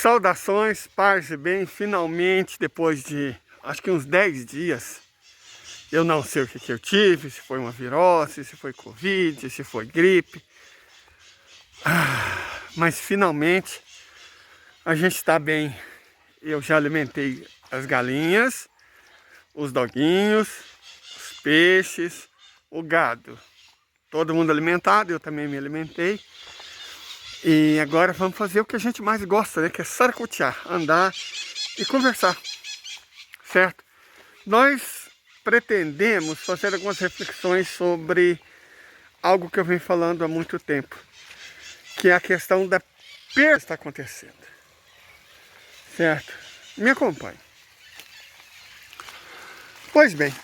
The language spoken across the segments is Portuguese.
Saudações, paz e bem. Finalmente, depois de acho que uns 10 dias, eu não sei o que eu tive, se foi uma virose, se foi Covid, se foi gripe. Mas finalmente a gente está bem. Eu já alimentei as galinhas, os doguinhos, os peixes, o gado. Todo mundo alimentado, eu também me alimentei. E agora vamos fazer o que a gente mais gosta, né? Que é saracotear, andar e conversar, certo? Nós pretendemos fazer algumas reflexões sobre algo que eu venho falando há muito tempo, que é a questão da perda que está acontecendo, certo? Me acompanhe. Pois bem,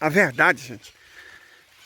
a verdade, gente,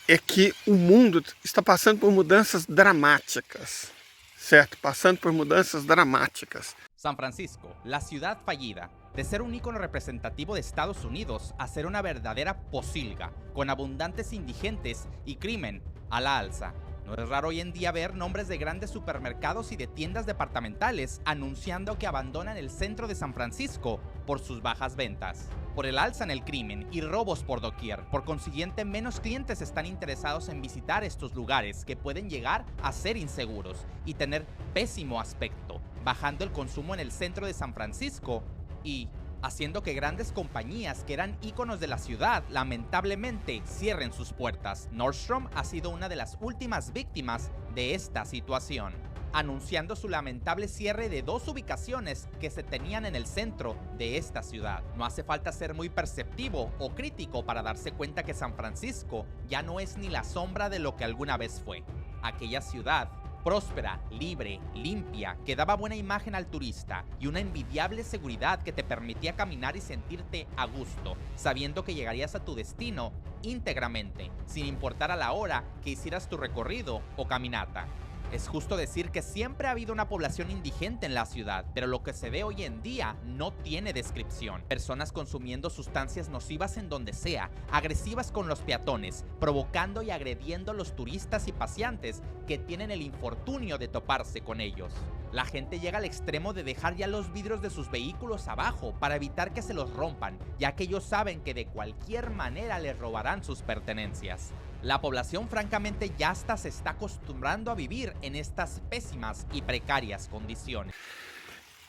é que o mundo está passando por mudanças dramáticas, certo? Passando por mudanças dramáticas. San Francisco, la ciudad fallida, de ser un ícono representativo de Estados Unidos a ser una verdadera pocilga, con abundantes indigentes y crimen a la alza. No es raro hoy en día ver nombres de grandes supermercados y de tiendas departamentales anunciando que abandonan el centro de San Francisco por sus bajas ventas. Por el alza en el crimen y robos por doquier, por consiguiente menos clientes están interesados en visitar estos lugares que pueden llegar a ser inseguros y tener pésimo aspecto, bajando el consumo en el centro de San Francisco y haciendo que grandes compañías que eran íconos de la ciudad lamentablemente cierren sus puertas. Nordstrom ha sido una de las últimas víctimas de esta situación, anunciando su lamentable cierre de 2 ubicaciones que se tenían en el centro de esta ciudad. No hace falta ser muy perceptivo o crítico para darse cuenta que San Francisco ya no es ni la sombra de lo que alguna vez fue. Aquella ciudad próspera, libre, limpia, que daba buena imagen al turista y una envidiable seguridad que te permitía caminar y sentirte a gusto, sabiendo que llegarías a tu destino íntegramente, sin importar a la hora que hicieras tu recorrido o caminata. Es justo decir que siempre ha habido una población indigente en la ciudad, pero lo que se ve hoy en día no tiene descripción. Personas consumiendo sustancias nocivas en donde sea, agresivas con los peatones, provocando y agrediendo a los turistas y paseantes que tienen el infortunio de toparse con ellos. La gente llega al extremo de dejar ya los vidrios de sus vehículos abajo para evitar que se los rompan, ya que ellos saben que de cualquier manera les robarán sus pertenencias. La población francamente ya hasta se está acostumbrando a vivir en estas pésimas y precarias condiciones.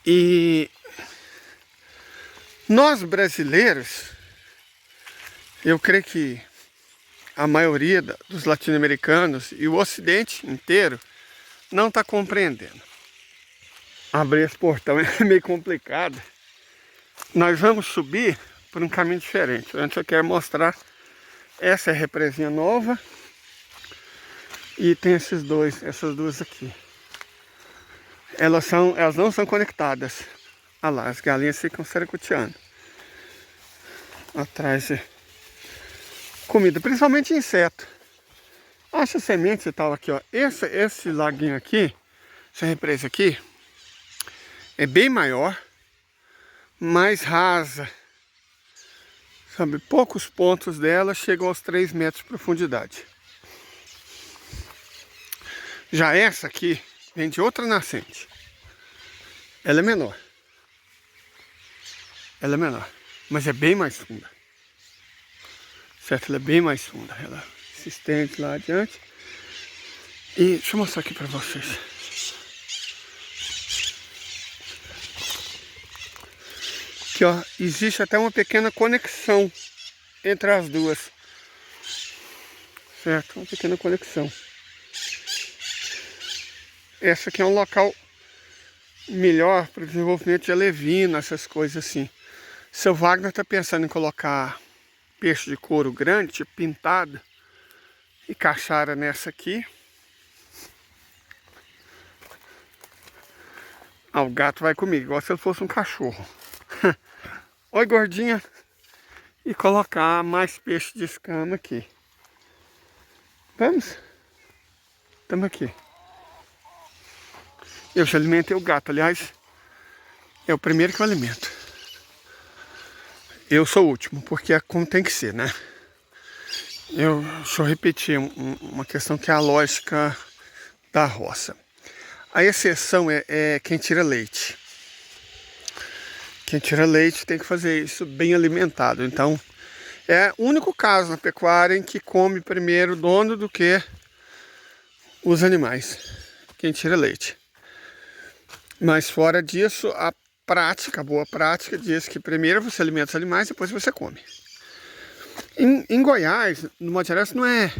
E nós brasileiros, eu creio que a maioria dos latino-americanos e o ocidente inteiro não está compreendendo. Abrir esse portão é meio complicado. Nós vamos subir por um caminho diferente. Antes eu quero mostrar. Essa é a represinha nova. E tem essas duas aqui. Elas não são conectadas. Olha lá, as galinhas ficam saracoteando. Atrás de comida, principalmente inseto. Acha semente e tal aqui, ó. Esse laguinho aqui, essa represa aqui, é bem maior, mais rasa. Sabe, poucos pontos dela chegam aos 3 metros de profundidade. Já essa aqui vem de outra nascente. Ela é menor. Ela é menor, mas é bem mais funda. Certo? Ela é bem mais funda. Ela se estende lá adiante. E deixa eu mostrar aqui para vocês. Aqui, ó, existe até uma pequena conexão entre as duas, certo? Uma pequena conexão. Essa aqui é um local melhor para o desenvolvimento de alevina, essas coisas assim. Seu Wagner está pensando em colocar peixe de couro grande, tipo pintado, e caixara nessa aqui. Ah, o gato vai comigo, igual se ele fosse um cachorro. Oi, gordinha. E colocar mais peixe de escama aqui. Vamos? Estamos aqui. Eu já alimentei o gato, aliás. É o primeiro que eu alimento. Eu sou o último, porque é como tem que ser, né? Deixa eu repetir uma questão que é a lógica da roça. A exceção é quem tira leite. Quem tira leite tem que fazer isso bem alimentado. Então, é o único caso na pecuária em que come primeiro o dono do que os animais. Quem tira leite. Mas fora disso, a boa prática, diz que primeiro você alimenta os animais, depois você come. Em Goiás, no modo geral, isso não é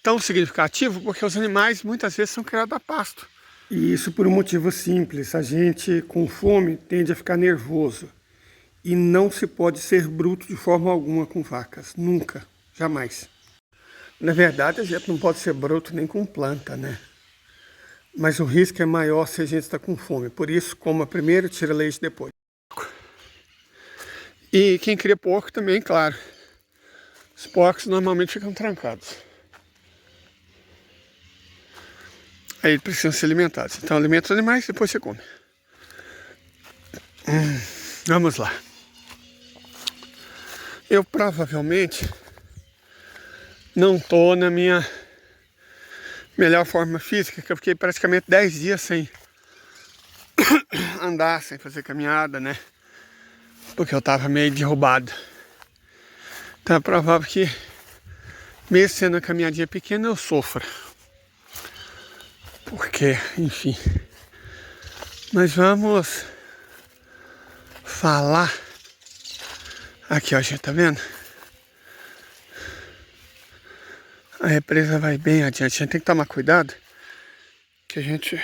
tão significativo, porque os animais muitas vezes são criados a pasto. E isso por um motivo simples: a gente com fome tende a ficar nervoso. E não se pode ser bruto de forma alguma com vacas. Nunca. Jamais. Na verdade, a gente não pode ser bruto nem com planta, né? Mas o risco é maior se a gente está com fome. Por isso, coma primeiro, tira leite depois. E quem cria porco também, claro. Os porcos normalmente ficam trancados. Aí eles precisam ser alimentados. Então alimenta os animais e depois você come. Vamos lá. Eu provavelmente não estou na minha melhor forma física, que eu fiquei praticamente 10 dias sem andar, sem fazer caminhada, né? Porque eu estava meio derrubado. Então é provável que, mesmo sendo uma caminhadinha pequena, eu sofra. Porque, enfim. Mas vamos falar. Aqui, ó, gente, tá vendo? A represa vai bem adiante. A gente tem que tomar cuidado, que a gente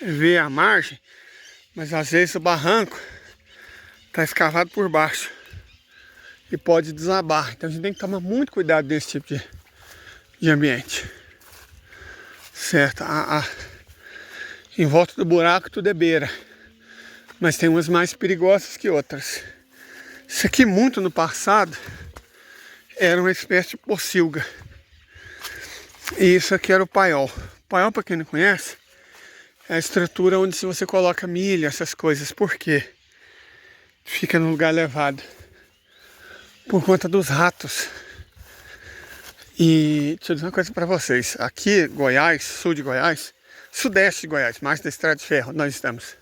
vê a margem, mas às vezes o barranco tá escavado por baixo e pode desabar. Então a gente tem que tomar muito cuidado desse tipo de ambiente. Certo? Em volta do buraco tudo é beira, mas tem umas mais perigosas que outras. Isso aqui muito no passado era uma espécie de pocilga. E isso aqui era o paiol. Paiol, para quem não conhece, é a estrutura onde você coloca milho, essas coisas. Por quê? Fica num lugar elevado. Por conta dos ratos. E deixa eu dizer uma coisa para vocês. Aqui, Goiás, sul de Goiás, sudeste de Goiás, mais da Estrada de Ferro, nós estamos.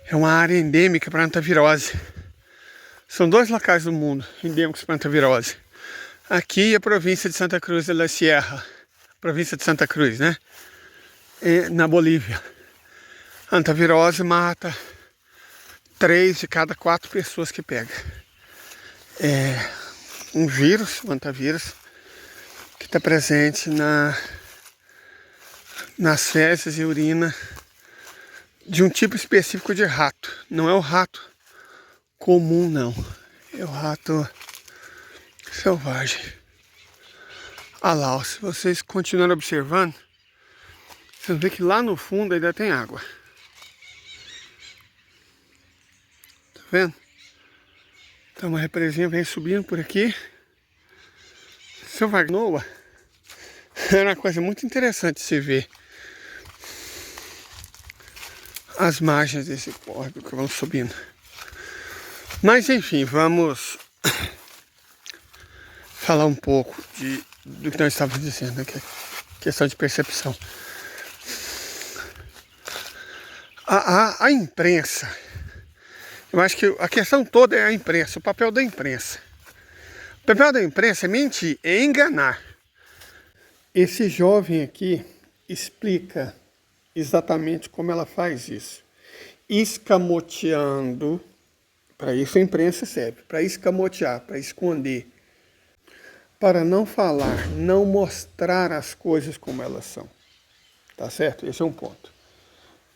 É uma área endêmica para antavirose. São 2 locais do mundo endêmicos para antavirose. Aqui a província de Santa Cruz de la Sierra, província de Santa Cruz, né? Na Bolívia. A antavirose mata 3 de cada 4 pessoas que pega. É um vírus, um antavírus, que está presente nas fezes e urina de um tipo específico de rato. Não é o rato comum, não. É o rato selvagem. Olha lá, ó, se vocês continuarem observando, vocês vão ver que lá no fundo ainda tem água. Tá vendo? Então uma represinha vem subindo por aqui. Seu Vagnoa era uma coisa muito interessante de se ver. As margens desse córrego que vão subindo. Mas enfim, vamos falar um pouco do que nós estávamos dizendo, que é questão de percepção. A imprensa, eu acho que a questão toda é a imprensa, o papel da imprensa. O papel da imprensa é mentir, é enganar. Esse jovem aqui explica exatamente como ela faz isso. Escamoteando, para isso a imprensa serve, para escamotear, para esconder, para não falar, não mostrar as coisas como elas são. Tá certo? Esse é um ponto.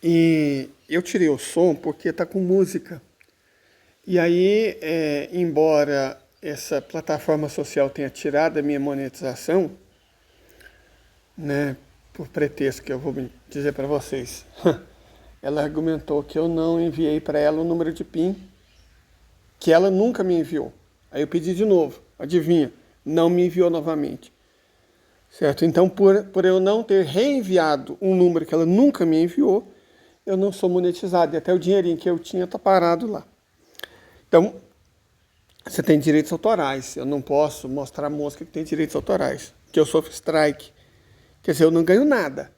E eu tirei o som porque está com música. E aí, embora essa plataforma social tenha tirado a minha monetização, né, por pretexto que eu vou dizer para vocês, ela argumentou que eu não enviei para ela o número de PIN, que ela nunca me enviou. Aí eu pedi de novo, adivinha, não me enviou novamente. Certo? Então, por eu não ter reenviado um número que ela nunca me enviou, eu não sou monetizado. E até o dinheirinho que eu tinha está parado lá. Então, você tem direitos autorais. Eu não posso mostrar música que tem direitos autorais, que eu sofro strike. Quer dizer, eu não ganho nada.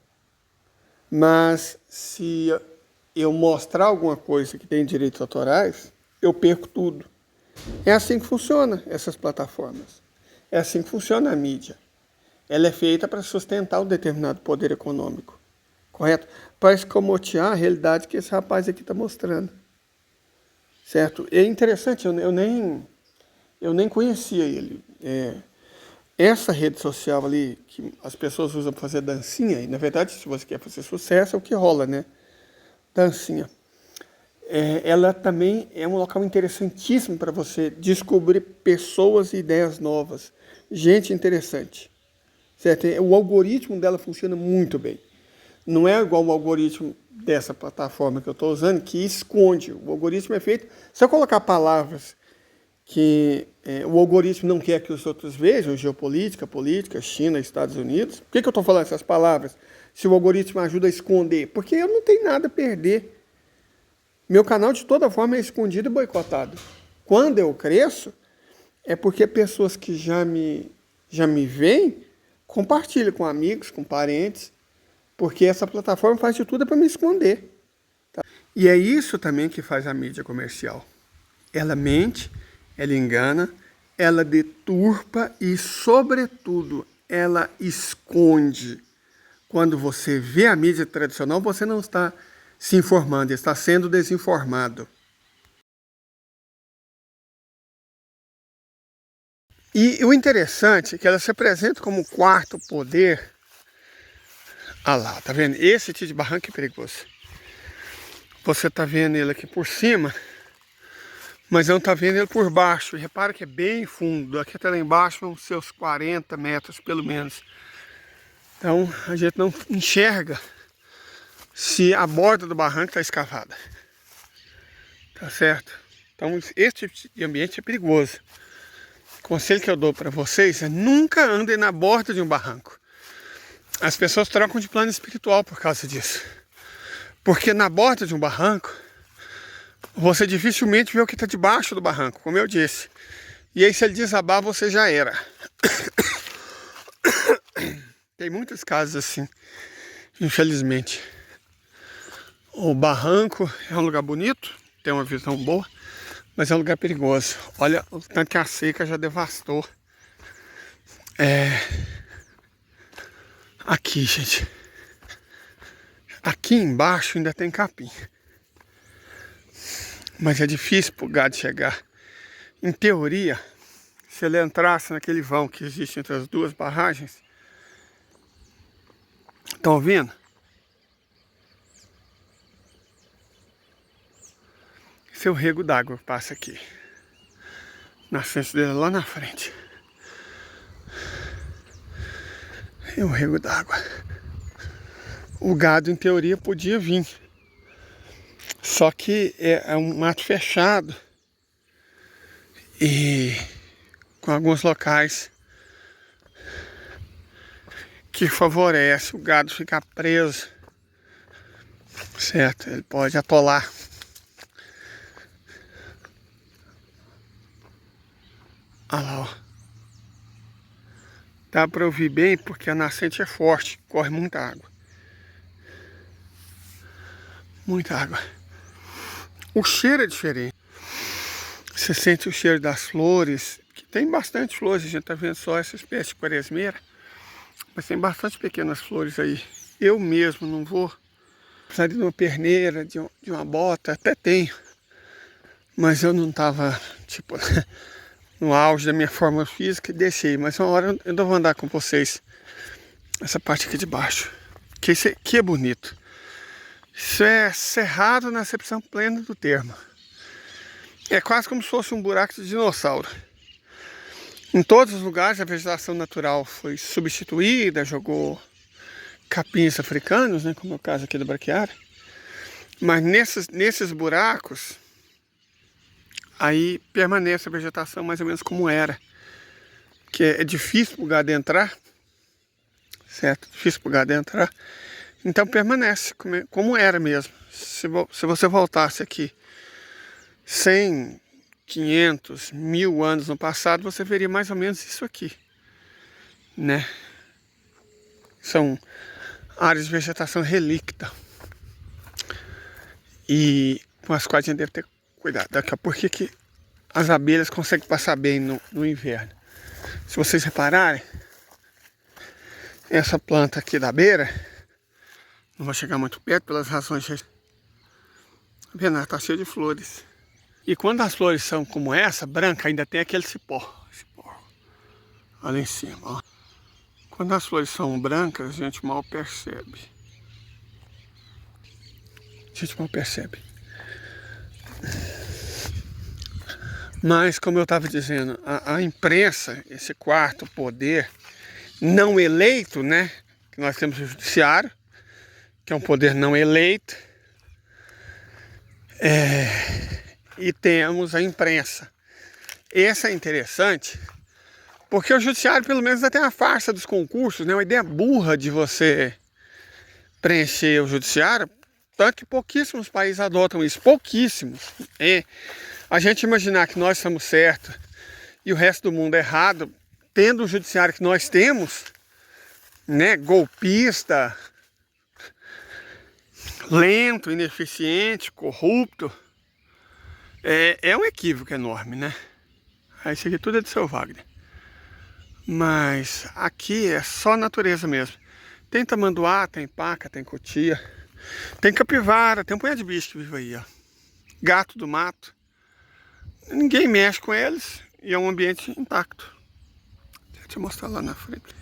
Mas se eu mostrar alguma coisa que tem direitos autorais, eu perco tudo. É assim que funciona essas plataformas. É assim que funciona a mídia. Ela é feita para sustentar um determinado poder econômico. Correto? Para escamotear a realidade que esse rapaz aqui está mostrando. Certo? É interessante, eu nem conhecia ele. Essa rede social ali, que as pessoas usam para fazer dancinha, e na verdade, se você quer fazer sucesso, é o que rola, né? Dancinha. Ela também é um local interessantíssimo para você descobrir pessoas e ideias novas. Gente interessante. Certo? O algoritmo dela funciona muito bem. Não é igual o algoritmo dessa plataforma que eu estou usando, que esconde. O algoritmo é feito... Se eu colocar palavras que o algoritmo não quer que os outros vejam, geopolítica, política, China, Estados Unidos, por que eu estou falando essas palavras? Se o algoritmo ajuda a esconder? Porque eu não tenho nada a perder. Meu canal, de toda forma, é escondido e boicotado. Quando eu cresço, é porque pessoas que já me veem compartilham com amigos, com parentes, porque essa plataforma faz de tudo para me esconder. Tá? E é isso também que faz a mídia comercial. Ela mente, ela engana, ela deturpa e, sobretudo, ela esconde. Quando você vê a mídia tradicional, você não está se informando, está sendo desinformado. E o interessante é que ela se apresenta como o quarto poder. Ah lá, tá vendo? Esse tipo de barranco é perigoso. Você tá vendo ele aqui por cima, mas não tá vendo ele por baixo. E repara que é bem fundo. Aqui até lá embaixo vão ser uns 40 metros, pelo menos. Então, a gente não enxerga se a borda do barranco está escavada. Tá certo? Então, esse tipo de ambiente é perigoso. O conselho que eu dou para vocês é nunca andem na borda de um barranco. As pessoas trocam de plano espiritual por causa disso. Porque na borda de um barranco, você dificilmente vê o que está debaixo do barranco, como eu disse. E aí, se ele desabar, você já era. Tem muitos casos assim, infelizmente. O barranco é um lugar bonito, tem uma visão boa, mas é um lugar perigoso. Olha o tanto que a seca já devastou. Aqui, gente. Aqui embaixo ainda tem capim. Mas é difícil pro gado chegar. Em teoria, se ele entrasse naquele vão que existe entre as duas barragens, estão ouvindo? Esse é o rego d'água que passa aqui. Na frente dele, lá na frente. É o rego d'água. O gado, em teoria, podia vir. Só que é um mato fechado. E com alguns locais que favorece o gado ficar preso. Certo? Ele pode atolar. Olha lá, ó. Dá para ouvir bem porque a nascente é forte, corre muita água. Muita água. O cheiro é diferente. Você sente o cheiro das flores, que tem bastante flores, a gente tá vendo só essa espécie de quaresmeira, mas tem bastante pequenas flores aí. Eu mesmo não vou precisar de uma perneira, de uma bota, até tenho, mas eu não tava, tipo, no auge da minha forma física e deixei. Mas uma hora eu ainda vou andar com vocês essa parte aqui de baixo, que isso aqui é bonito. Isso é cerrado na acepção plena do termo. É quase como se fosse um buraco de dinossauro. Em todos os lugares a vegetação natural foi substituída, jogou capins africanos, né, como é o caso aqui do braquiária. Mas nesses buracos, aí permanece a vegetação mais ou menos como era. Que é difícil o gado entrar, certo? Difícil o gado entrar. Então permanece como era mesmo. Se você voltasse aqui 100, 500, 1000 anos no passado, você veria mais ou menos isso aqui, né? São áreas de vegetação relicta. E com as quais a gente deve ter cuidado. Daqui a pouco que as abelhas conseguem passar bem no inverno. Se vocês repararem, essa planta aqui da beira, não vai chegar muito perto pelas razões de... Tá vendo? Ela tá cheia de flores. E quando as flores são como essa, branca, ainda tem aquele cipó. Ali em cima, ó. Quando as flores são brancas, a gente mal percebe. Mas, como eu estava dizendo, a imprensa, esse quarto poder não eleito, né? Que nós temos o judiciário, que é um poder não eleito. E temos a imprensa. Essa é interessante, porque o judiciário, pelo menos, até a farsa dos concursos, né? Uma ideia burra de você preencher o judiciário. Tanto que pouquíssimos países adotam isso, pouquíssimos. A gente imaginar que nós estamos certos e o resto do mundo errado, tendo o judiciário que nós temos, né, golpista, lento, ineficiente, corrupto, é um equívoco enorme, né? Isso aqui tudo é do seu Wagner. Mas aqui é só natureza mesmo. Tem tamanduá, tem paca, tem cotia. Tem capivara, tem um punhado de bicho que vive aí, ó. Gato do mato. Ninguém mexe com eles e é um ambiente intacto. Deixa eu mostrar lá na frente.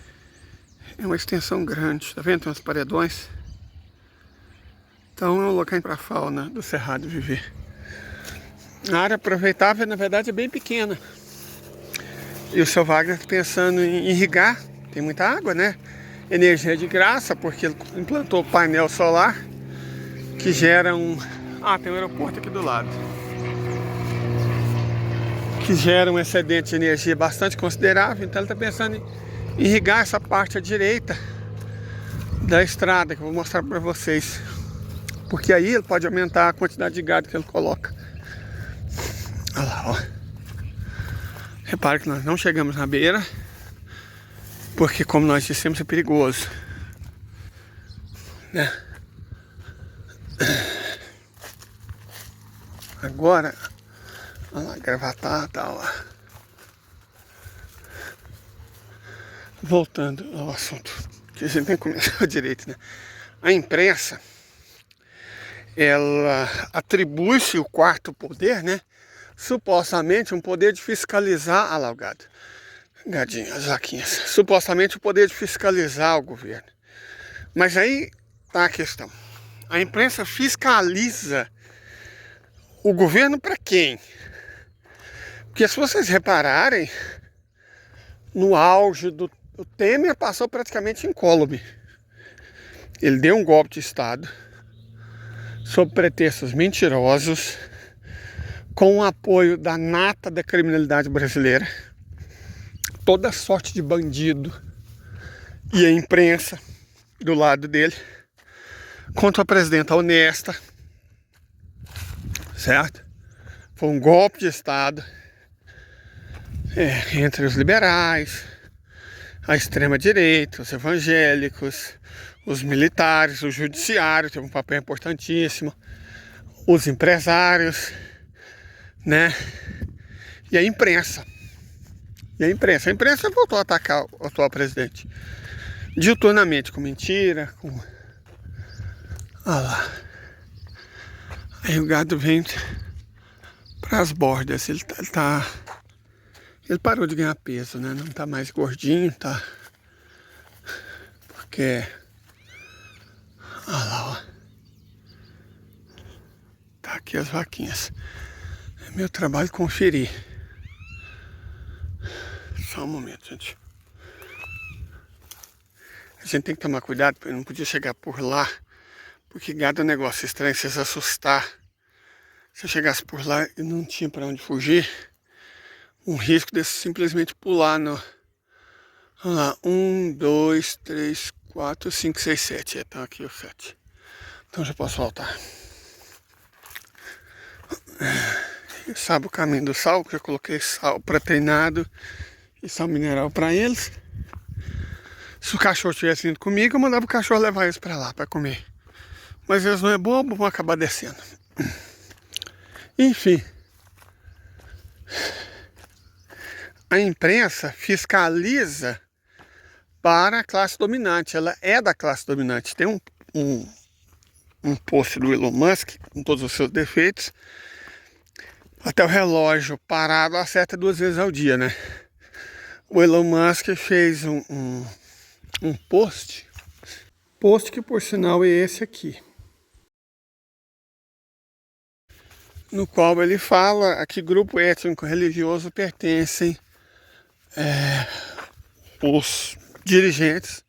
É uma extensão grande, tá vendo? Tem uns paredões. Então é um local para a fauna do Cerrado viver. A área aproveitável, na verdade, é bem pequena. E o seu Wagner está pensando em irrigar. Tem muita água, né? Energia de graça, porque ele implantou painel solar que gera um... tem um aeroporto aqui do lado. Que gera um excedente de energia bastante considerável. Então ele está pensando em irrigar essa parte à direita da estrada, que eu vou mostrar para vocês. Porque aí ele pode aumentar a quantidade de gado que ele coloca. Olha lá, ó. Repare que nós não chegamos na beira, porque, como nós dissemos, é perigoso, né? Agora, olha lá, gravatar, tá lá. Voltando ao assunto, que a gente nem começou direito, né? A imprensa, ela atribui-se o quarto poder, né? Supostamente um poder de fiscalizar, olha lá o gado, gadinho, as vaquinhas, supostamente o poder de fiscalizar o governo. Mas aí tá a questão. A imprensa fiscaliza o governo para quem? Porque se vocês repararem, no auge do o Temer passou praticamente incólume. Ele deu um golpe de Estado sob pretextos mentirosos, com o apoio da nata da criminalidade brasileira, toda sorte de bandido e a imprensa do lado dele, contra a presidenta honesta, certo? Foi um golpe de Estado entre os liberais, a extrema-direita, os evangélicos, os militares, o judiciário teve um papel importantíssimo, os empresários, né? E a imprensa. A imprensa voltou a atacar o atual presidente diuturnamente, com mentira, com... Olha lá. Aí o gado vem para as bordas. Ele parou de ganhar peso, né? Não tá mais gordinho, tá? Porque... Olha lá, ó. Tá aqui as vaquinhas. É meu trabalho conferir. Só um momento, gente. A gente tem que tomar cuidado, porque eu não podia chegar por lá. Porque gado é um negócio estranho, se assustar. Se eu chegasse por lá e não tinha para onde fugir, um risco de simplesmente pular no... Vamos lá, 1, 2, 3, 4, 5, 6, 7. Então aqui o 7. Então já posso voltar. Sabe o caminho do sal, que eu coloquei sal proteinado e sal mineral para eles. Se o cachorro estivesse indo comigo, eu mandava o cachorro levar eles para lá para comer. Mas eles não é bobo, vão acabar descendo. Enfim. A imprensa fiscaliza para a classe dominante. Ela é da classe dominante. Tem um post do Elon Musk, com todos os seus defeitos. Até o relógio parado acerta 2 vezes ao dia, né? O Elon Musk fez um post que por sinal é esse aqui, no qual ele fala a que grupo étnico-religioso pertencem os dirigentes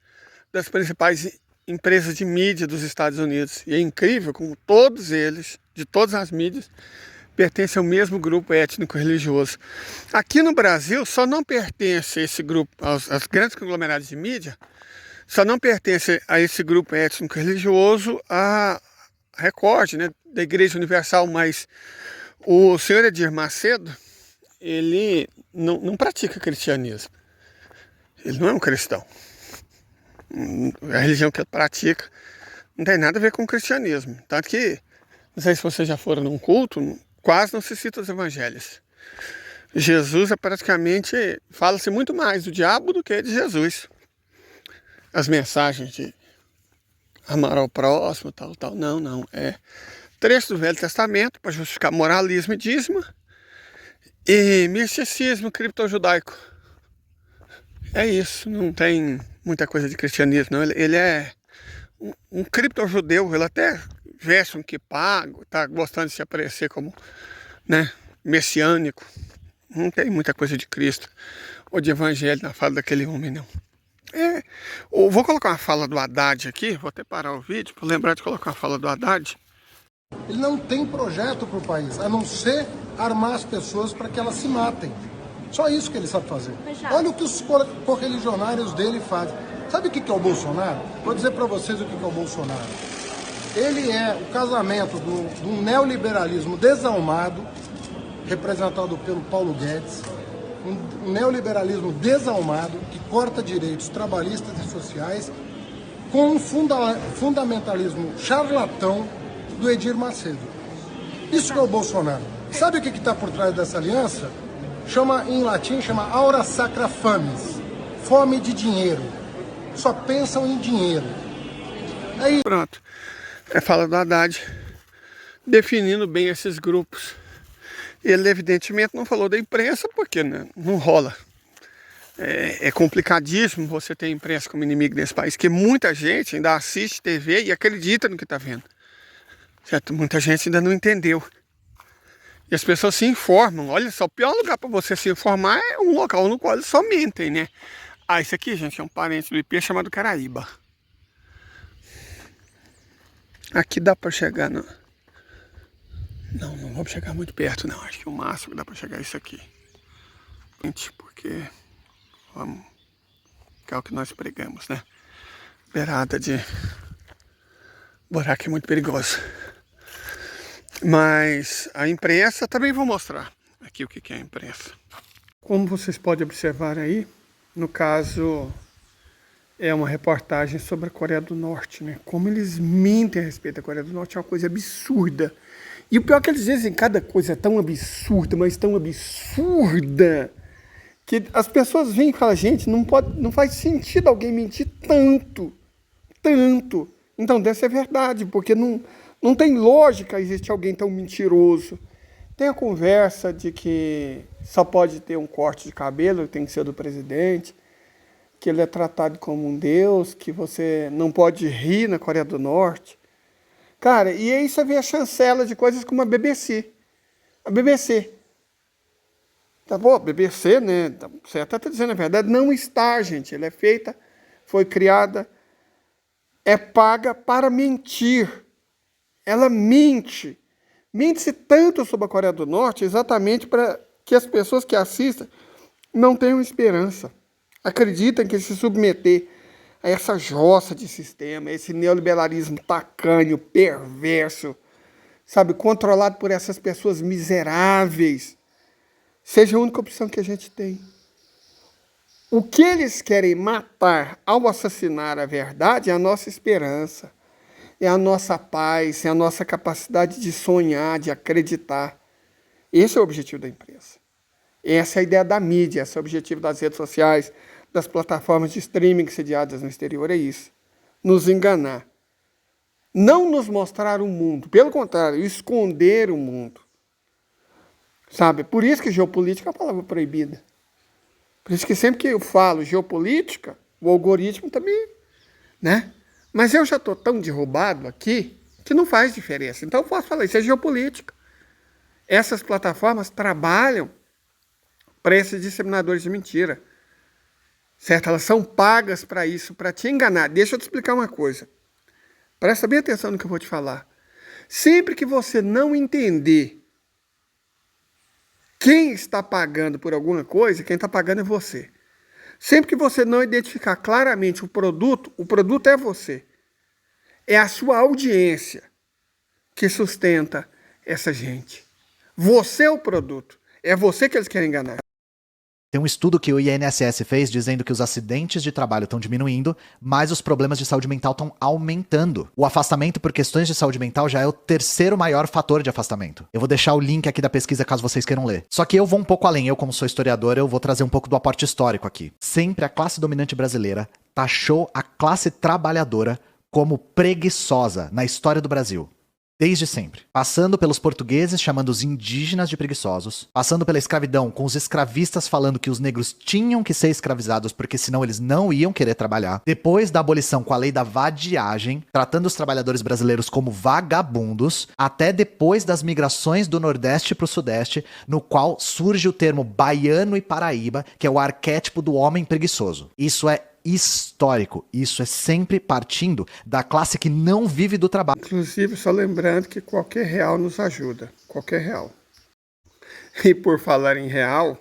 das principais empresas de mídia dos Estados Unidos. E é incrível como todos eles, de todas as mídias, pertencem ao mesmo grupo étnico-religioso. Aqui no Brasil só não pertence esse grupo, aos grandes conglomerados de mídia, só não pertence a esse grupo étnico-religioso a Record, né, da Igreja Universal, mas o senhor Edir Macedo, ele não pratica cristianismo. Ele não é um cristão. A religião que ele pratica não tem nada a ver com o cristianismo. Tanto que, não sei se vocês já foram num culto, quase não se cita os evangelhos. Jesus é praticamente, fala-se muito mais do diabo do que de Jesus. As mensagens de amar ao próximo, tal, não. É trecho do Velho Testamento para justificar moralismo e dízimo e misticismo criptojudaico. É isso, não tem muita coisa de cristianismo, não. Ele é um criptojudeu, ele até veste um quipá, tá gostando de se aparecer como, né, messiânico. Não tem muita coisa de Cristo ou de evangelho na fala daquele homem, não. Eu vou colocar uma fala do Haddad aqui, vou até parar o vídeo para lembrar de colocar uma fala do Haddad. Ele não tem projeto para o país, a não ser armar as pessoas para que elas se matem. Só isso que ele sabe fazer. Olha o que os correligionários dele fazem. Sabe o que é o Bolsonaro? Vou dizer para vocês o que é o Bolsonaro. Ele é o casamento de um neoliberalismo desalmado, representado pelo Paulo Guedes, um neoliberalismo desalmado que corta direitos trabalhistas e sociais, com um fundamentalismo charlatão do Edir Macedo. Isso que é o Bolsonaro. Sabe o que está por trás dessa aliança? Em latim chama aura sacra fames, fome de dinheiro. Só pensam em dinheiro. Aí... Pronto, fala do Haddad, definindo bem esses grupos. Ele evidentemente não falou da imprensa, porque não rola. É complicadíssimo você ter imprensa como inimigo nesse país, que muita gente ainda assiste TV e acredita no que está vendo. Certo? Muita gente ainda não entendeu. E as pessoas se informam. Olha só, o pior lugar para você se informar é um local no qual eles só mentem, né? Ah, isso aqui, gente, é um parente do IP chamado Caraíba. Aqui dá para chegar no... Não vamos chegar muito perto, não. Acho que o máximo que dá para chegar é isso aqui. Porque... Vamos... Que é o que nós pregamos, né? Beirada de... Buraco é muito perigoso. Mas a imprensa, também vou mostrar aqui o que é a imprensa. Como vocês podem observar aí, no caso, é uma reportagem sobre a Coreia do Norte, né? Como eles mentem a respeito da Coreia do Norte é uma coisa absurda. E o pior é que eles dizem cada coisa tão absurda, mas tão absurda, que as pessoas vêm e falam, gente, não faz sentido alguém mentir tanto. Então deve ser verdade, porque não tem lógica existir alguém tão mentiroso. Tem a conversa de que só pode ter um corte de cabelo, tem que ser do presidente, que ele é tratado como um deus, que você não pode rir na Coreia do Norte. Cara, e aí você vê a chancela de coisas como a BBC. A BBC. Tá bom? A BBC, né? Você até está dizendo a verdade. Não está, gente. Ela é feita, foi criada, é paga para mentir. Ela mente. Mente-se tanto sobre a Coreia do Norte exatamente para que as pessoas que assistem não tenham esperança. Acreditam que se submeter a essa jossa de sistema, esse neoliberalismo tacanho, perverso, sabe, controlado por essas pessoas miseráveis, seja a única opção que a gente tem. O que eles querem matar ao assassinar a verdade é a nossa esperança, é a nossa paz, é a nossa capacidade de sonhar, de acreditar. Esse é o objetivo da imprensa. Essa é a ideia da mídia, esse é o objetivo das redes sociais, das plataformas de streaming sediadas no exterior, é isso. Nos enganar. Não nos mostrar o mundo, pelo contrário, esconder o mundo. Sabe? Por isso que geopolítica é uma palavra proibida. Por isso que sempre que eu falo geopolítica, o algoritmo também, né? Mas eu já estou tão derrubado aqui que não faz diferença. Então eu posso falar, isso é geopolítica. Essas plataformas trabalham para esses disseminadores de mentira. Certo? Elas são pagas para isso, para te enganar. Deixa eu te explicar uma coisa. Presta bem atenção no que eu vou te falar. Sempre que você não entender quem está pagando por alguma coisa, quem está pagando é você. Sempre que você não identificar claramente o produto é você. É a sua audiência que sustenta essa gente. Você é o produto. É você que eles querem enganar. Tem um estudo que o INSS fez dizendo que os acidentes de trabalho estão diminuindo, mas os problemas de saúde mental estão aumentando. O afastamento por questões de saúde mental já é o terceiro maior fator de afastamento. Eu vou deixar o link aqui da pesquisa caso vocês queiram ler. Só que eu vou um pouco além. Eu, como sou historiador, eu vou trazer um pouco do aporte histórico aqui. Sempre a classe dominante brasileira taxou a classe trabalhadora como preguiçosa na história do Brasil. Desde sempre. Passando pelos portugueses chamando os indígenas de preguiçosos, passando pela escravidão com os escravistas falando que os negros tinham que ser escravizados porque senão eles não iam querer trabalhar, depois da abolição com a lei da vadiagem, tratando os trabalhadores brasileiros como vagabundos, até depois das migrações do Nordeste para o Sudeste, no qual surge o termo baiano e paraíba, que é o arquétipo do homem preguiçoso. Isso é histórico. Isso é sempre partindo da classe que não vive do trabalho. Inclusive, só lembrando que qualquer real nos ajuda. Qualquer real. E por falar em real,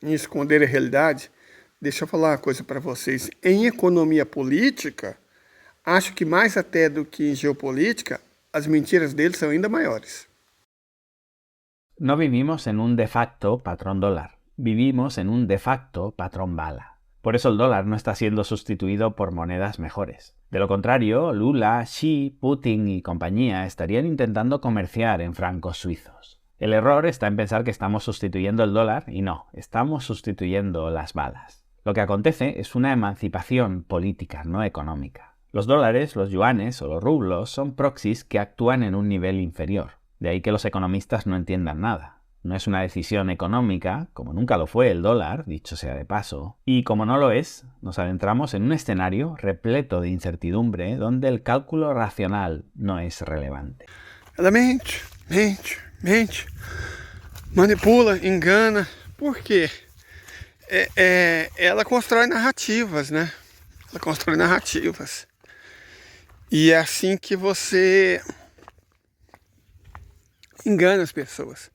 em esconder a realidade, deixa eu falar uma coisa para vocês. Em economia política, acho que mais até do que em geopolítica, as mentiras deles são ainda maiores. No vivimos en un de facto patrón dólar. Vivimos en un de facto patrón bala. Por eso el dólar no está siendo sustituido por monedas mejores. De lo contrario, Lula, Xi, Putin y compañía estarían intentando comerciar en francos suizos. El error está en pensar que estamos sustituyendo el dólar y no, estamos sustituyendo las balas. Lo que acontece es una emancipación política, no económica. Los dólares, los yuanes o los rublos son proxies que actúan en un nivel inferior. De ahí que los economistas no entiendan nada. No es una decisión económica, como nunca lo fue el dólar, dicho sea de paso, y como no lo es, nos adentramos en un escenario repleto de incertidumbre donde el cálculo racional no es relevante. Ela mente, manipula, engana. Por quê? Ela constrói narrativas, né? Ela constrói narrativas. E é assim que você engana as pessoas.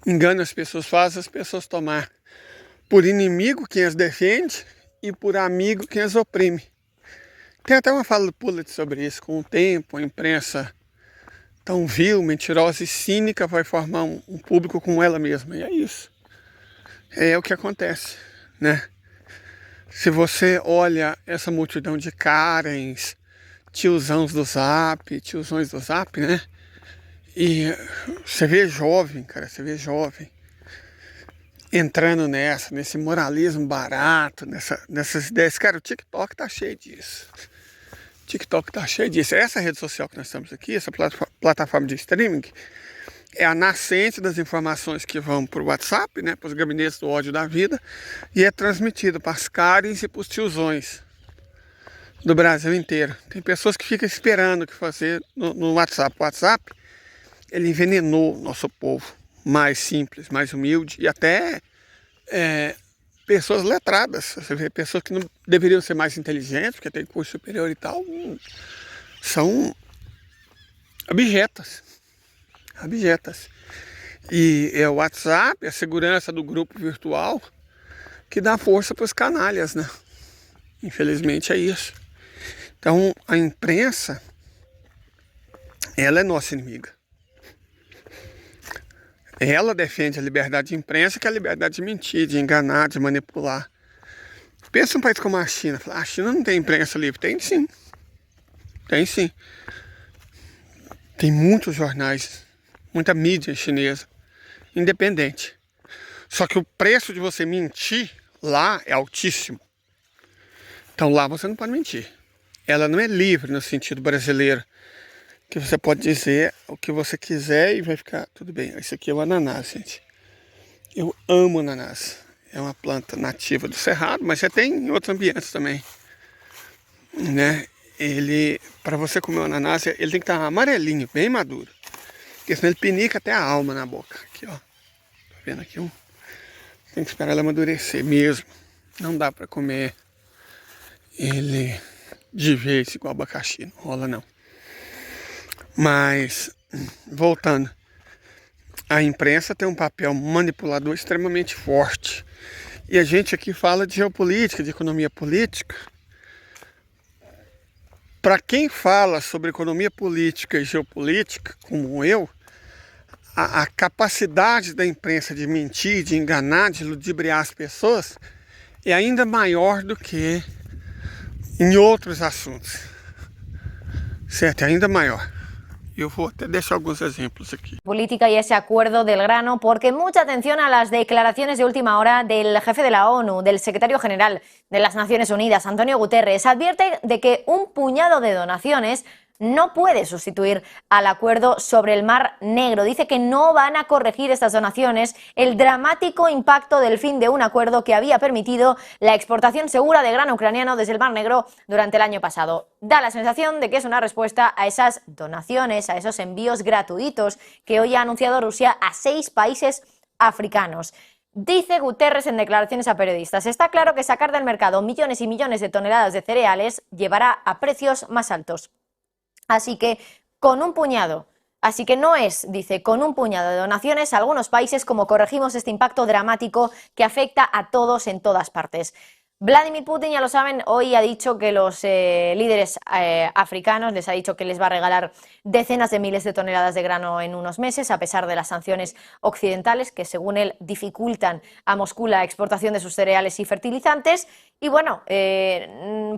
Engana as pessoas, faz as pessoas tomar por inimigo quem as defende e por amigo quem as oprime. Tem até uma fala do Pulitzer sobre isso. Com o tempo, a imprensa tão vil, mentirosa e cínica vai formar um público como ela mesma. E é isso. É o que acontece, né? Se você olha essa multidão de Karens, tiozões do Zap, né? E você vê jovem, cara, entrando nesse moralismo barato, nessas ideias. Cara, o TikTok tá cheio disso. Essa rede social que nós estamos aqui, essa plataforma de streaming, é a nascente das informações que vão para o WhatsApp, né, para os gabinetes do ódio da vida, e é transmitido para as Karens e para os tiozões do Brasil inteiro. Tem pessoas que ficam esperando o que fazer no WhatsApp. O WhatsApp, ele envenenou o nosso povo mais simples, mais humilde e até pessoas letradas. Você vê pessoas que não deveriam ser mais inteligentes, porque tem curso superior e tal, são abjetas. E é o WhatsApp, a segurança do grupo virtual, que dá força para os canalhas, né? Infelizmente é isso. Então a imprensa, ela é nossa inimiga. Ela defende a liberdade de imprensa, que é a liberdade de mentir, de enganar, de manipular. Pensa num país como a China. A China não tem imprensa livre. Tem sim. Tem sim. Tem muitos jornais, muita mídia chinesa, independente. Só que o preço de você mentir lá é altíssimo. Então lá você não pode mentir. Ela não é livre no sentido brasileiro, que você pode dizer o que você quiser e vai ficar tudo bem. Esse aqui é o ananás, gente. Eu amo ananás. É uma planta nativa do Cerrado, mas você tem em outros ambientes também, né? Ele, para você comer o ananás, ele tem que estar amarelinho, bem maduro. Porque senão ele pinica até a alma na boca. Aqui, ó. Tá vendo aqui? Tem que esperar ele amadurecer mesmo. Não dá para comer ele de vez igual abacaxi. Não rola, não. Mas, voltando. A imprensa tem um papel manipulador extremamente forte. E a gente aqui fala de geopolítica, de economia política. Para quem fala sobre economia política e geopolítica, como eu, a capacidade da imprensa de mentir, de enganar, de ludibriar as pessoas é ainda maior do que em outros assuntos. Certo? É ainda maior. Yo voy a dejar algunos ejemplos aquí. Política y ese acuerdo del grano, porque mucha atención a las declaraciones de última hora del jefe de la ONU, del secretario general de las Naciones Unidas, Antonio Guterres, advierte de que un puñado de donaciones no puede sustituir al acuerdo sobre el Mar Negro. Dice que no van a corregir estas donaciones el dramático impacto del fin de un acuerdo que había permitido la exportación segura de grano ucraniano desde el Mar Negro durante el año pasado. Da la sensación de que es una respuesta a esas donaciones, a esos envíos gratuitos que hoy ha anunciado Rusia a 6 países africanos. Dice Guterres en declaraciones a periodistas: está claro que sacar del mercado millones y millones de toneladas de cereales llevará a precios más altos. Así que no es, dice, con un puñado de donaciones a algunos países como corregimos este impacto dramático que afecta a todos en todas partes. Vladimir Putin, ya lo saben, hoy ha dicho que los líderes africanos les ha dicho que les va a regalar decenas de miles de toneladas de grano en unos meses, a pesar de las sanciones occidentales que, según él, dificultan a Moscú la exportación de sus cereales y fertilizantes. Y bueno,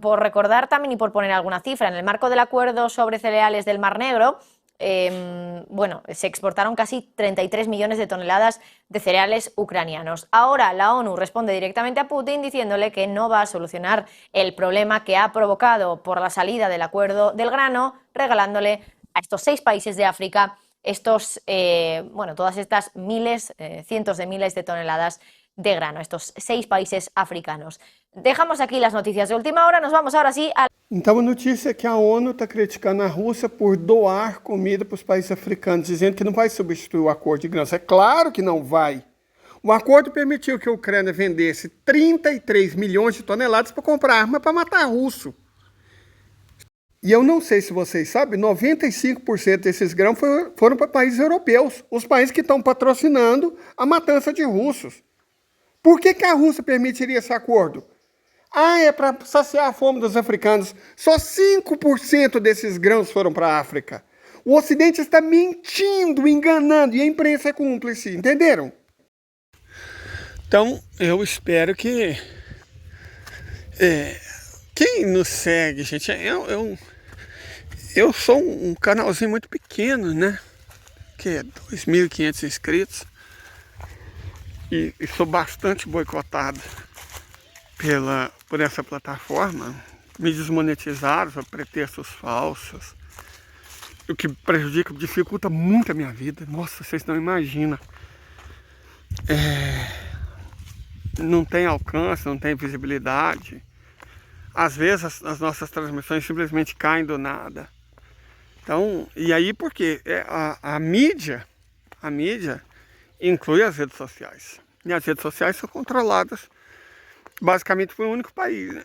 por recordar también y por poner alguna cifra, en el marco del acuerdo sobre cereales del Mar Negro, se exportaron casi 33 millones de toneladas de cereales ucranianos. Ahora la ONU responde directamente a Putin diciéndole que no va a solucionar el problema que ha provocado por la salida del acuerdo del grano, regalándole a estos 6 países de África todas estas cientos de miles de toneladas de grano, estos 6 países africanos. Dejamos aquí las noticias de última hora, nos vamos ahora sí a... Então a notícia é que a ONU está criticando a Rússia por doar comida para os países africanos, dizendo que não vai substituir o acordo de grãos. É claro que não vai. O acordo permitiu que a Ucrânia vendesse 33 milhões de toneladas para comprar arma para matar russo. E eu não sei se vocês sabem, 95% desses grãos foram para países europeus, os países que estão patrocinando a matança de russos. Por que a Rússia permitiria esse acordo? É para saciar a fome dos africanos. Só 5% desses grãos foram para a África. O Ocidente está mentindo, enganando, e a imprensa é cúmplice, entenderam? Então, eu espero que... quem nos segue, gente, eu sou um canalzinho muito pequeno, né? Que é 2.500 inscritos. E sou bastante boicotado por essa plataforma. Me desmonetizaram por pretextos falsos, o que prejudica, dificulta muito a minha vida. Nossa, vocês não imaginam. Não tem alcance, não tem visibilidade. Às vezes as nossas transmissões simplesmente caem do nada. Então, e aí por quê? A mídia inclui as redes sociais. E as redes sociais são controladas basicamente por um único país, né?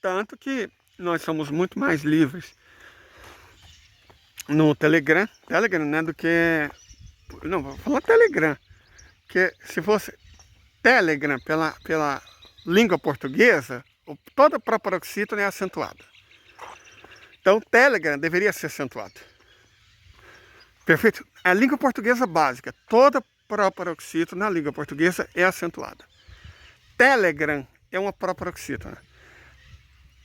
Tanto que nós somos muito mais livres no Telegram, né, do que... Não, vou falar Telegram. Porque se fosse Telegram pela língua portuguesa, toda a proparoxítona é acentuada. Então Telegram deveria ser acentuado. Perfeito? A língua portuguesa básica, toda proparoxítona na língua portuguesa é acentuada. Telegram é uma proparoxítona.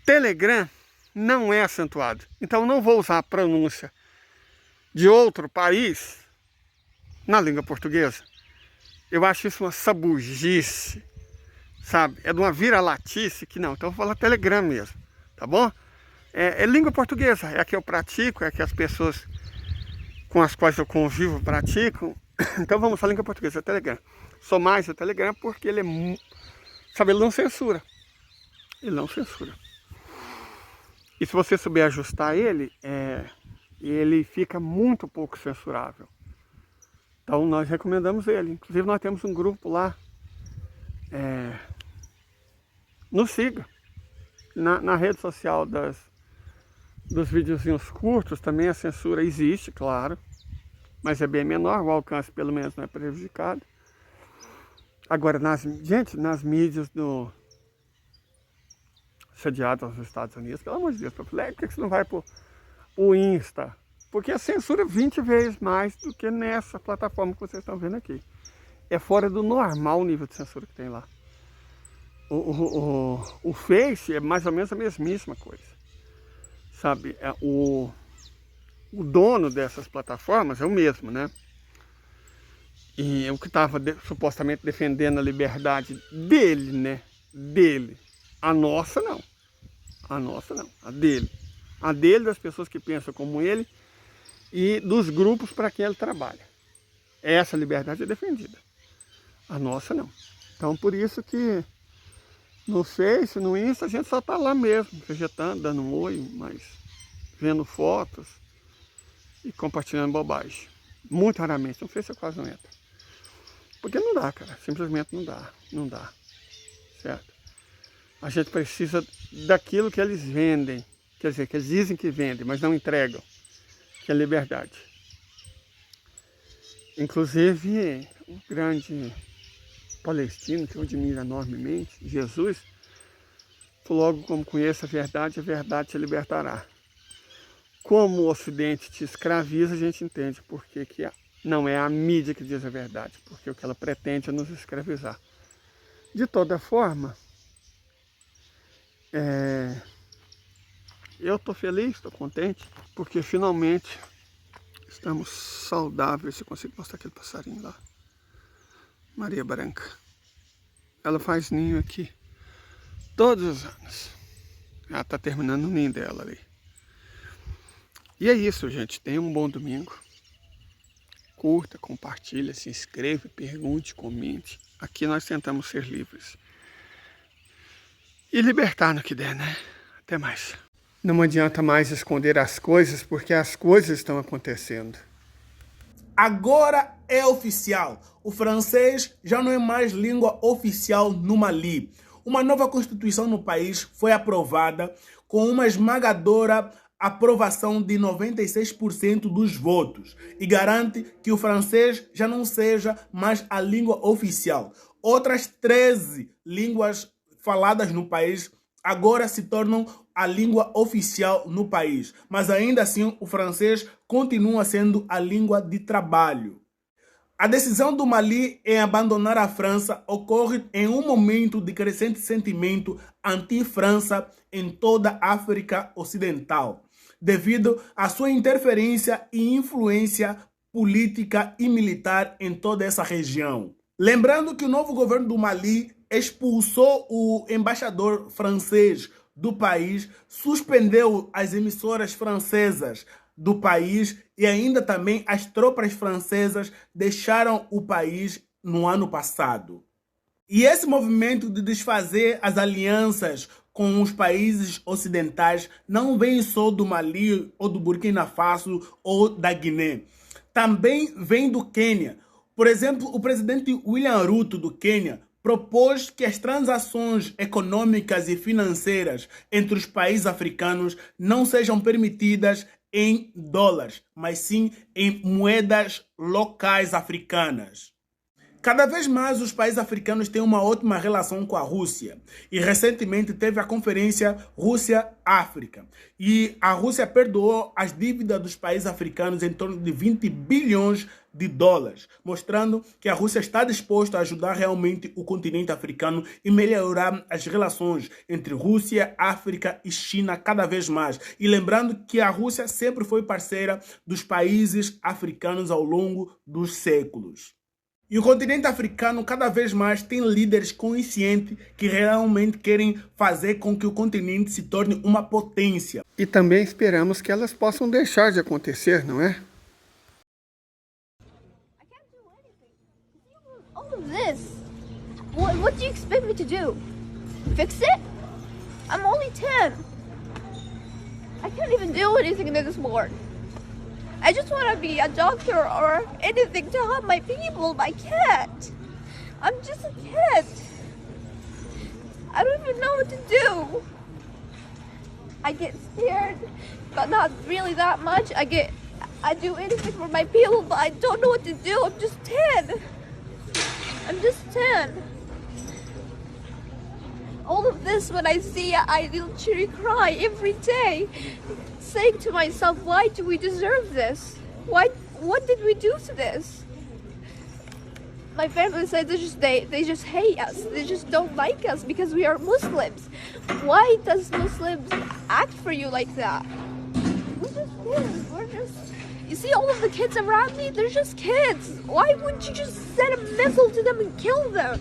Telegram não é acentuado. Então, eu não vou usar a pronúncia de outro país na língua portuguesa. Eu acho isso uma sabugice, sabe? É de uma vira-latice que não. Então, eu vou falar Telegram mesmo, tá bom? É língua portuguesa, é a que eu pratico, é a que as pessoas com as quais eu convivo praticam. Então, vamos falar língua portuguesa, Telegram. Sou mais o Telegram porque ele é... Sabe, ele não censura. Ele não censura. E se você souber ajustar ele, ele fica muito pouco censurável. Então nós recomendamos ele. Inclusive nós temos um grupo lá. Nos siga. Na rede social dos videozinhos curtos também a censura existe, claro. Mas é bem menor, o alcance pelo menos não é prejudicado. Agora, nas mídias sediadas aos Estados Unidos, pelo amor de Deus, por que você não vai pro Insta? Porque a censura 20 vezes mais do que nessa plataforma que vocês estão vendo aqui. É fora do normal o nível de censura que tem lá. O Face é mais ou menos a mesmíssima coisa. Sabe, o dono dessas plataformas é o mesmo, né? E o que estava supostamente defendendo a liberdade dele, né? Dele. A nossa não. A nossa não. A dele. A dele, das pessoas que pensam como ele e dos grupos para quem ele trabalha. Essa liberdade é defendida. A nossa não. Então, por isso que no Face, no Insta, a gente só está lá mesmo, vegetando, dando um oi, mas vendo fotos e compartilhando bobagem. Muito raramente. No Face eu quase não entro. Porque não dá, cara. Simplesmente não dá. Não dá. Certo? A gente precisa daquilo que eles vendem. Quer dizer, que eles dizem que vendem, mas não entregam. Que é liberdade. Inclusive, um grande palestino que eu admiro enormemente, Jesus, falou logo: como conheça a verdade te libertará. Como o Ocidente te escraviza, a gente entende por que não é a mídia que diz a verdade, porque o que ela pretende é nos escravizar. De toda forma, eu estou feliz, estou contente, porque finalmente estamos saudáveis. Se eu consigo mostrar aquele passarinho lá. Maria Branca. Ela faz ninho aqui todos os anos. Ela está terminando o ninho dela ali. E é isso, gente. Tenha um bom domingo. Curta, compartilha, se inscreva, pergunte, comente. Aqui nós tentamos ser livres. E libertar no que der, né? Até mais. Não adianta mais esconder as coisas, porque as coisas estão acontecendo. Agora é oficial. O francês já não é mais língua oficial no Mali. Uma nova constituição no país foi aprovada com uma esmagadora aprovação de 96% dos votos e garante que o francês já não seja mais a língua oficial. Outras 13 línguas faladas no país agora se tornam a língua oficial no país, mas ainda assim o francês continua sendo a língua de trabalho. A decisão do Mali em abandonar a França ocorre em um momento de crescente sentimento anti-França em toda a África Ocidental, devido à sua interferência e influência política e militar em toda essa região. Lembrando que o novo governo do Mali expulsou o embaixador francês do país, suspendeu as emissoras francesas do país e ainda também as tropas francesas deixaram o país no ano passado. E esse movimento de desfazer as alianças com os países ocidentais não vem só do Mali ou do Burkina Faso ou da Guiné. Também vem do Quênia. Por exemplo, o presidente William Ruto do Quênia propôs que as transações econômicas e financeiras entre os países africanos não sejam permitidas em dólares, mas sim em moedas locais africanas. Cada vez mais os países africanos têm uma ótima relação com a Rússia. E recentemente teve a conferência Rússia-África. E a Rússia perdoou as dívidas dos países africanos em torno de 20 bilhões de dólares, mostrando que a Rússia está disposta a ajudar realmente o continente africano e melhorar as relações entre Rússia, África e China cada vez mais. E lembrando que a Rússia sempre foi parceira dos países africanos ao longo dos séculos. E o continente africano cada vez mais tem líderes conscientes que realmente querem fazer com que o continente se torne uma potência. E também esperamos que elas possam deixar de acontecer, não é? All of this. What do you expect me to do? Fix it? I'm only 10. I can't even do anything this morning. I just want to be a doctor or anything to help my people, but I can't. I'm just a kid. I don't even know what to do. I get scared, but not really that much. I do anything for my people, but I don't know what to do. I'm just 10. I'm just 10. All of this, when I see it, I literally cry every day, saying to myself, why do we deserve this? What did we do to this? My family said they just hate us. They just don't like us because we are Muslims. Why does Muslims act for you like that? We're just kids. You see all of the kids around me? They're just kids. Why wouldn't you just send a missile to them and kill them?